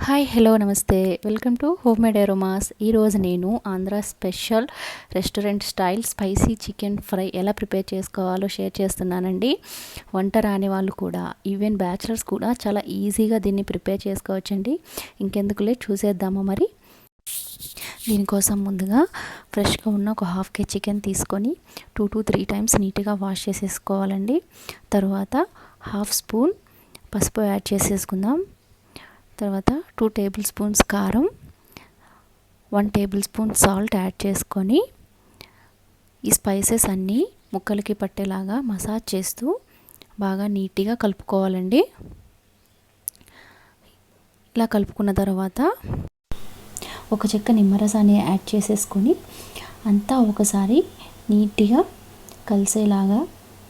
Hi hello నమస్తే, welcome to home made aromas. ఈరోజు నేను Andhra special restaurant style spicy chicken fry ఎలా prepare చేసుకోవాలో షేర్ చేస్తున్నానండి. వంట రాని వాళ్ళు కూడా, ఈవెన్ బ్యాచిలర్స్ కూడా చాలా ఈజీగా దీన్ని ప్రిపేర్ చేసుకోవచ్చండి. ఇంకెందుకులే, చూసేద్దామా మరి. దీనికోసం ముందుగా ఫ్రెష్గా ఉన్న ఒక హాఫ్ కేజీ చికెన్ తీసుకొని 2 to 3 టైమ్స్ నీట్గా వాష్ చేసేసుకోవాలండి. తర్వాత హాఫ్ స్పూన్ పసుపు యాడ్ చేసేసుకుందాం. తర్వాత 2 టేబుల్ స్పూన్స్ కారం, 1 టేబుల్ స్పూన్ సాల్ట్ యాడ్ చేసుకొని ఈ స్పైసెస్ అన్నీ ముక్కలకి పట్టేలాగా మసాజ్ చేస్తూ బాగా నీట్గా కలుపుకోవాలండి. ఇలా కలుపుకున్న తర్వాత ఒక చెక్క నిమ్మరసాన్ని యాడ్ చేసేసుకొని అంతా ఒకసారి నీట్గా కలిసేలాగా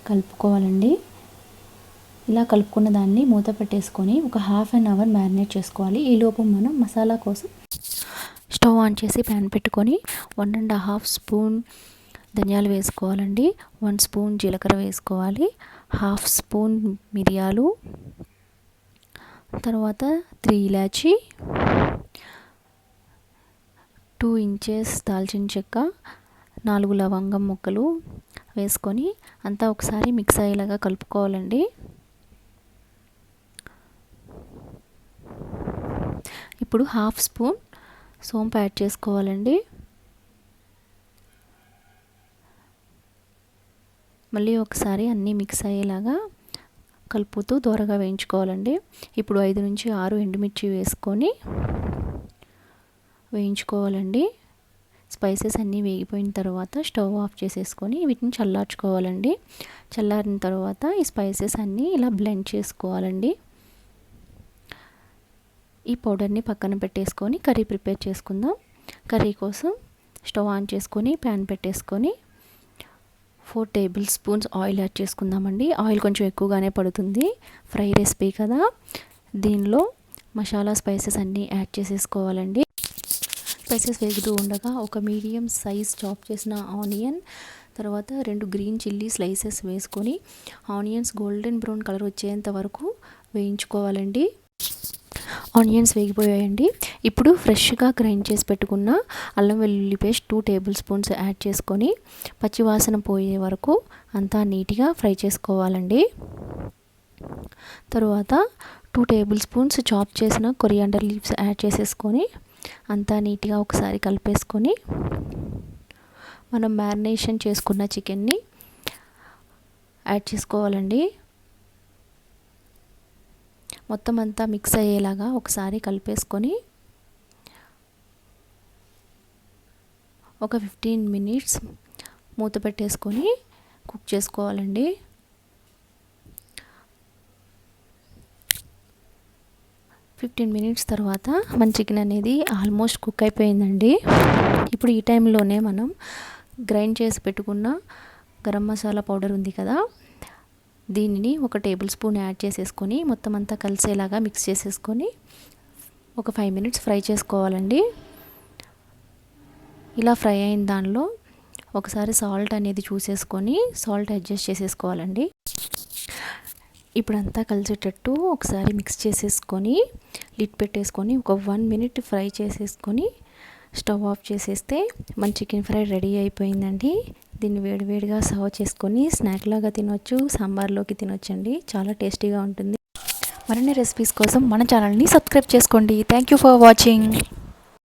కలుపుకోవాలండి. ఇలా కలుపుకున్న దాన్ని మూత పెట్టేసుకొని ఒక హాఫ్ అన్ అవర్ మ్యారినేట్ చేసుకోవాలి. ఈలోపు మనం మసాలా కోసం స్టవ్ ఆన్ చేసి ప్యాన్ పెట్టుకొని 1.5 స్పూన్ ధనియాలు వేసుకోవాలండి, 1 స్పూన్ జీలకర్ర వేసుకోవాలి, హాఫ్ స్పూన్ మిరియాలు, తర్వాత 3 ఇలాచి, 2 ఇంచెస్ దాల్చిన చెక్క, 4 లవంగం ముక్కలు వేసుకొని అంతా ఒకసారి మిక్స్ అయ్యేలాగా కలుపుకోవాలండి. ఇప్పుడు హాఫ్ స్పూన్ సోంపు యాడ్ చేసుకోవాలండి. మళ్ళీ ఒకసారి అన్నీ మిక్స్ అయ్యేలాగా కలుపుతూ దూరగా వేయించుకోవాలండి. ఇప్పుడు 5 నుంచి 6 ఎండుమిర్చి వేసుకొని వేయించుకోవాలండి. స్పైసెస్ అన్నీ వేగిపోయిన తర్వాత స్టవ్ ఆఫ్ చేసేసుకొని వీటిని చల్లార్చుకోవాలండి. చల్లారిన తర్వాత ఈ స్పైసెస్ అన్నీ ఇలా బ్లెండ్ చేసుకోవాలండి. ఈ పౌడర్ని పక్కన పెట్టేసుకొని కర్రీ ప్రిపేర్ చేసుకుందాం. కర్రీ కోసం స్టవ్ ఆన్ చేసుకొని ప్యాన్ పెట్టేసుకొని 4 టేబుల్ స్పూన్స్ ఆయిల్ యాడ్ చేసుకుందామండి. ఆయిల్ కొంచెం ఎక్కువగానే పడుతుంది, ఫ్రై రెసిపీ కదా. దీనిలో మసాలా స్పైసెస్ అన్నీ యాడ్ చేసేసుకోవాలండి. స్పైసెస్ వేగుతూ ఉండగా ఒక మీడియం సైజ్ చాప్ చేసిన ఆనియన్, తర్వాత 2 గ్రీన్ చిల్లీ స్లైసెస్ వేసుకొని ఆనియన్స్ గోల్డెన్ బ్రౌన్ కలర్ వచ్చేంత వరకు వేయించుకోవాలండి. ఆనియన్స్ వేగిపోయాయండి. ఇప్పుడు ఫ్రెష్గా గ్రైండ్ చేసి పెట్టుకున్న అల్లం వెల్లుల్లి పేస్ట్ 2 టేబుల్ స్పూన్స్ యాడ్ చేసుకొని పచ్చివాసన పోయే వరకు అంతా నీట్గా ఫ్రై చేసుకోవాలండి. తర్వాత 2 టేబుల్ స్పూన్స్ చాప్ చేసిన కొరియాండర్ లీవ్స్ యాడ్ చేసేసుకొని అంతా నీట్గా ఒకసారి కలిపేసుకొని మనం మ్యారినేషన్ చేసుకున్న చికెన్ని యాడ్ చేసుకోవాలండి. మొత్తం అంతా మిక్స్ అయ్యేలాగా ఒకసారి కలిపేసుకొని ఒక 15 మినిట్స్ మూత పెట్టేసుకొని కుక్ చేసుకోవాలండి. మినిట్స్ తర్వాత మన చికెన్ అనేది ఆల్మోస్ట్ కుక్ అయిపోయిందండి. ఇప్పుడు ఈ టైంలోనే మనం గ్రైండ్ చేసి పెట్టుకున్న గరం మసాలా పౌడర్ ఉంది కదా, దీనిని 1 టేబుల్ స్పూన్ యాడ్ చేసేసుకొని మొత్తం అంతా కలిసేలాగా మిక్స్ చేసేసుకొని ఒక 5 మినిట్స్ ఫ్రై చేసుకోవాలండి. ఇలా ఫ్రై అయిన దానిలో ఒకసారి సాల్ట్ అనేది చూసేసుకొని సాల్ట్ అడ్జస్ట్ చేసేసుకోవాలండి. ఇప్పుడంతా కలిసేటట్టు ఒకసారి మిక్స్ చేసేసుకొని లిడ్ పెట్టేసుకొని ఒక 1 మినిట్ ఫ్రై చేసేసుకొని స్టవ్ ఆఫ్ చేసేస్తే మన చికెన్ ఫ్రై రెడీ అయిపోయిందండి. దీన్ని వేడివేడిగా సర్వ్ చేసుకొని స్నాక్ లాగా తినొచ్చు, సాంబార్లోకి తినొచ్చండి. చాలా టేస్టీగా ఉంటుంది. మరిన్ని రెసిపీస్ కోసం మన ఛానల్ని సబ్స్క్రైబ్ చేసుకోండి. Thank you for watching.